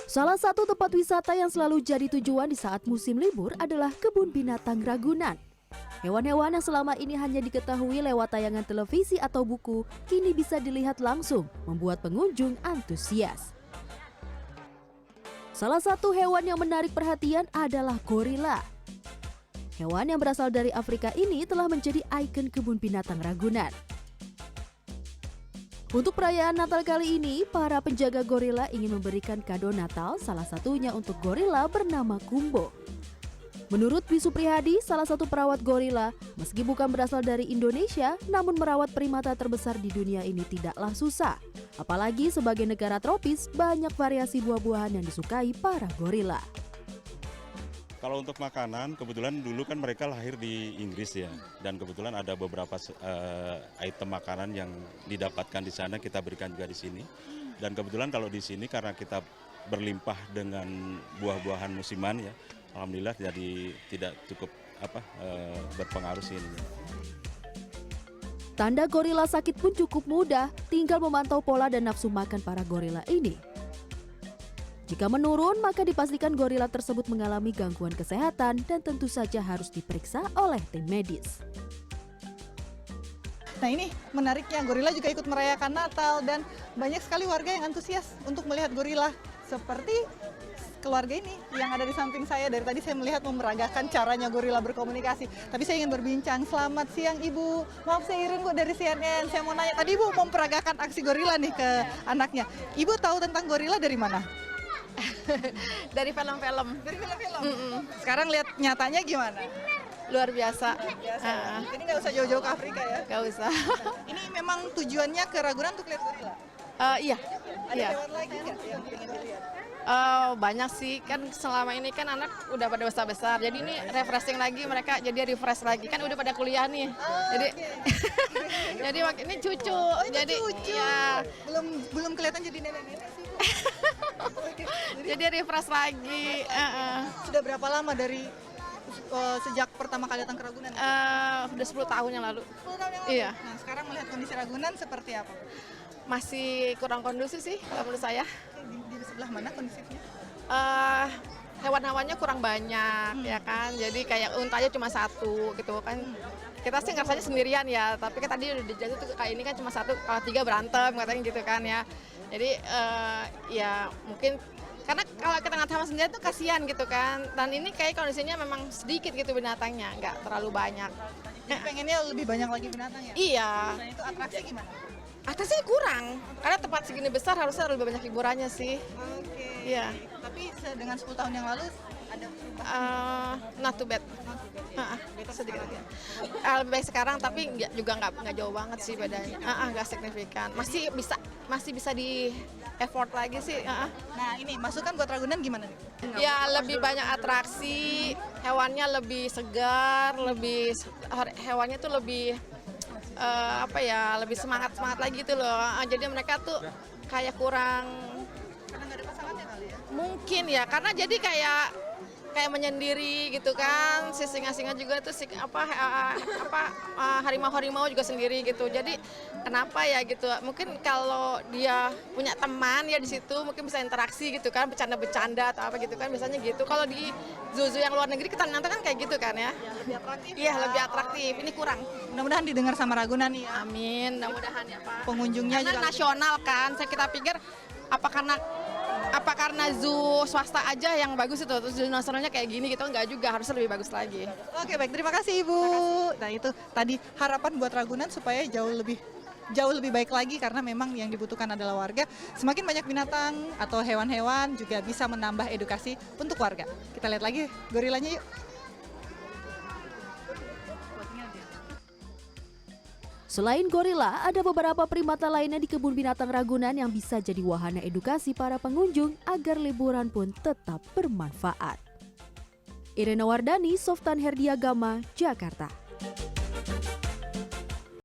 Salah satu tempat wisata yang selalu jadi tujuan di saat musim libur adalah Kebun Binatang Ragunan. Hewan-hewan yang selama ini hanya diketahui lewat tayangan televisi atau buku, kini bisa dilihat langsung, membuat pengunjung antusias. Salah satu hewan yang menarik perhatian adalah gorila. Hewan yang berasal dari Afrika ini telah menjadi ikon Kebun Binatang Ragunan. Untuk perayaan Natal kali ini, para penjaga gorila ingin memberikan kado Natal, salah satunya untuk gorila bernama Kumbo. Menurut Dwi Supriyadi, salah satu perawat gorila, meski bukan berasal dari Indonesia, namun merawat primata terbesar di dunia ini tidaklah susah. Apalagi sebagai negara tropis, banyak variasi buah-buahan yang disukai para gorila. Kalau untuk makanan, kebetulan dulu kan mereka lahir di Inggris ya, dan kebetulan ada beberapa item makanan yang didapatkan di sana kita berikan juga di sini. Dan kebetulan kalau di sini karena kita berlimpah dengan buah-buahan musiman ya, alhamdulillah jadi tidak cukup berpengaruh sih ini. Tanda gorila sakit pun cukup mudah, tinggal memantau pola dan nafsu makan para gorila ini. Jika menurun, maka dipastikan gorila tersebut mengalami gangguan kesehatan dan tentu saja harus diperiksa oleh tim medis. Nah ini menariknya, gorila juga ikut merayakan Natal dan banyak sekali warga yang antusias untuk melihat gorila. Seperti keluarga ini yang ada di samping saya, dari tadi saya melihat memeragakan caranya gorila berkomunikasi. Tapi saya ingin berbincang. Selamat siang Ibu, maaf saya Irin Bu dari CNN. Saya mau nanya, tadi Ibu memperagakan aksi gorila nih ke anaknya. Ibu tahu tentang gorila dari mana? Dari film-film. Dari film-film? Sekarang lihat nyatanya gimana? Luar biasa. Ini nggak usah jauh-jauh ke Afrika ya? Nggak usah. Ini memang tujuannya ke Ragunan untuk lihat gorila? Iya. Ada hewan lagi nggak yang ingin dilihat? Banyak sih, kan selama ini kan anak udah pada besar-besar, jadi ini refreshing lagi, mereka jadi refresh lagi, kan udah pada kuliah nih, jadi jadi ini cucu, jadi cucu. Ya. Belum kelihatan jadi nenek-nenek sih. Jadi refresh lagi. Sudah berapa lama dari sejak pertama kali datang ke Ragunan? Udah 10 tahun yang lalu. 10 tahun yang lalu? Iya. Nah sekarang melihat kondisi Ragunan seperti apa? Masih kurang kondusif sih kalau menurut saya. Di sebelah mana kondisinya? Hewan-hewannya kurang banyak ya kan, jadi kayak untanya cuma satu gitu kan. Kita sih ngerasanya sendirian ya, tapi kan tadi udah dijelasin tuh kayak ini kan cuma satu, kalau 3 berantem katanya gitu kan ya. Jadi ya mungkin karena kalau kita nggak sama sendiri tuh kasihan gitu kan. Dan ini kayak kondisinya memang sedikit gitu binatangnya, nggak terlalu banyak. Jadi pengennya lebih banyak lagi binatang ya? Iya. Nah itu atraksi gimana? Atasnya kurang, karena tempat segini besar harusnya lebih banyak hiburannya sih. Oke. Iya. Tapi dengan 10 tahun yang lalu ada perubahan? Not too bad. Sedikit aja. Lebih baik sekarang, tapi juga nggak jauh banget sih bedanya. Nggak signifikan. Masih bisa di effort lagi sih. Nah ini masukan buat Ragunan gimana nih? Ya lebih banyak atraksi, hewannya lebih segar, hewannya tuh lebih lebih semangat lagi gitu loh. Jadi mereka tuh kayak kurang. Karena nggak ada pasangannya kali ya? Mungkin ya, karena jadi kayak menyendiri gitu kan. Si singa-singa juga tuh harimau-harimau juga sendiri gitu. Jadi kenapa ya gitu? Mungkin kalau dia punya teman ya di situ mungkin bisa interaksi gitu kan, bercanda-bercanda atau apa gitu kan biasanya gitu. Kalau di zoo yang luar negeri kita nonton kan kayak gitu kan ya. Lebih atraktif. Iya, lebih atraktif. Ini kurang. Mudah-mudahan didengar sama Ragunan nih ya. Amin, mudah-mudahan ya Pak. Pengunjungnya Karena juga nasional kan, kita pikir apa karena zoo swasta aja yang bagus itu, terus zoo nasionalnya kayak gini gitu, enggak juga, harusnya lebih bagus lagi. Oke baik, terima kasih Ibu. Nah itu tadi harapan buat Ragunan supaya jauh lebih baik lagi, karena memang yang dibutuhkan adalah warga. Semakin banyak binatang atau hewan-hewan juga bisa menambah edukasi untuk warga. Kita lihat lagi gorilanya yuk. Selain gorila, ada beberapa primata lainnya di Kebun Binatang Ragunan yang bisa jadi wahana edukasi para pengunjung agar liburan pun tetap bermanfaat. Irena Wardani, Softan Herdiagama, Jakarta.